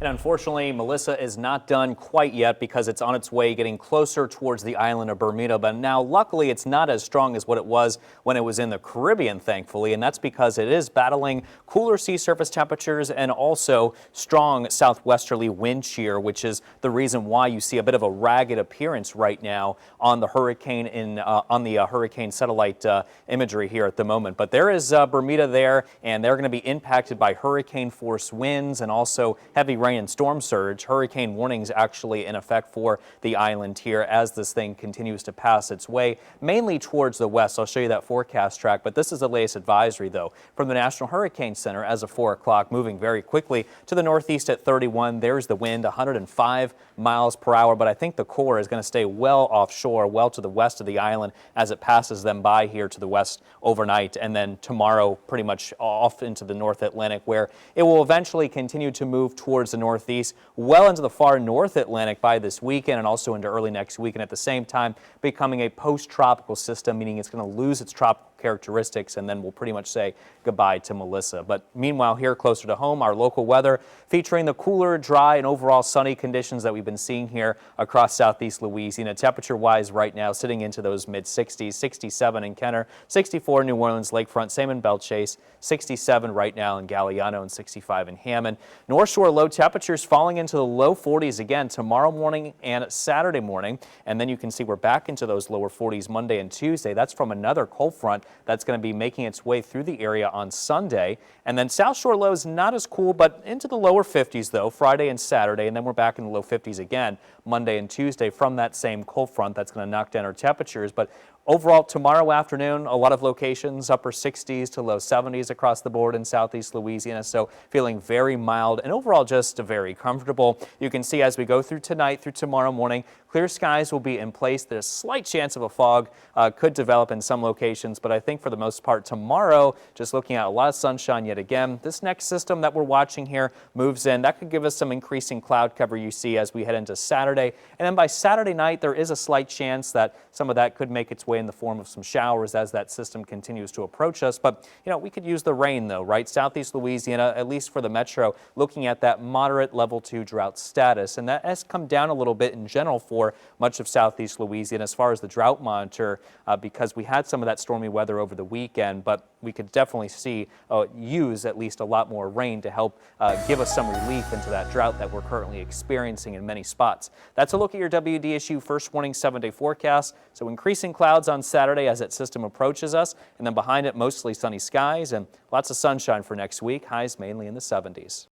And unfortunately, Melissa is not done quite yet because it's on its way getting closer towards the island of Bermuda. But now, luckily, it's not as strong as what it was when it was in the Caribbean, thankfully. And that's because it is battling cooler sea surface temperatures and also strong southwesterly wind shear, which is the reason why you see a bit of a ragged appearance right now on the hurricane hurricane satellite imagery here at the moment. But there is Bermuda there, and they're going to be impacted by hurricane force winds and also heavy rain and storm surge. Hurricane warnings actually in effect for the island here as this thing continues to pass its way, mainly towards the west. I'll show you that forecast track, but this is the latest advisory, though, from the National Hurricane Center as of 4 o'clock, moving very quickly to the northeast at 31. There's the wind, 105 miles per hour, but I think the core is going to stay well offshore, well to the west of the island as it passes them by here to the west overnight, and then tomorrow pretty much off into the North Atlantic, where it will eventually continue to move towards the northeast, well into the far North Atlantic by this weekend and also into early next week, and at the same time becoming a post-tropical system, meaning it's going to lose its tropical characteristics, and then we'll pretty much say goodbye to Melissa. But meanwhile, here closer to home, our local weather featuring the cooler, dry, and overall sunny conditions that we've been seeing here across southeast Louisiana. Temperature-wise right now sitting into those mid-60s, 67 in Kenner, 64 in New Orleans Lakefront, same in Belle-Chasse, 67 right now in Galliano, and 65 in Hammond. North Shore low temperatures falling into the low 40s again tomorrow morning and Saturday morning, and then you can see we're back into those lower 40s Monday and Tuesday. That's from another cold front that's going to be making its way through the area on Sunday. And then South Shore lows not as cool, but into the lower 50s though Friday and Saturday, and then we're back in the low 50s again Monday and Tuesday from that same cold front that's going to knock down our temperatures. But overall, tomorrow afternoon, a lot of locations upper 60s to low 70s across the board in southeast Louisiana, so feeling very mild and overall just very comfortable. You can see as we go through tonight through tomorrow morning, clear skies will be in place. There's a slight chance of a fog could develop in some locations, but I think for the most part tomorrow, just looking at a lot of sunshine yet again. This next system that we're watching here moves in. That could give us some increasing cloud cover you see as we head into Saturday. And then by Saturday night, there is a slight chance that some of that could make its way in the form of some showers as that system continues to approach us. But, you know, we could use the rain, though, right? Southeast Louisiana, at least for the metro, looking at that moderate level 2 drought status. And that has come down a little bit in general for much of southeast Louisiana as far as the drought monitor because we had some of that stormy weather over the weekend, but we could definitely use at least a lot more rain to help give us some relief into that drought that we're currently experiencing in many spots. That's a look at your WDSU first warning 7-day forecast. So increasing clouds on Saturday as that system approaches us, and then behind it mostly sunny skies and lots of sunshine for next week, highs mainly in the 70s.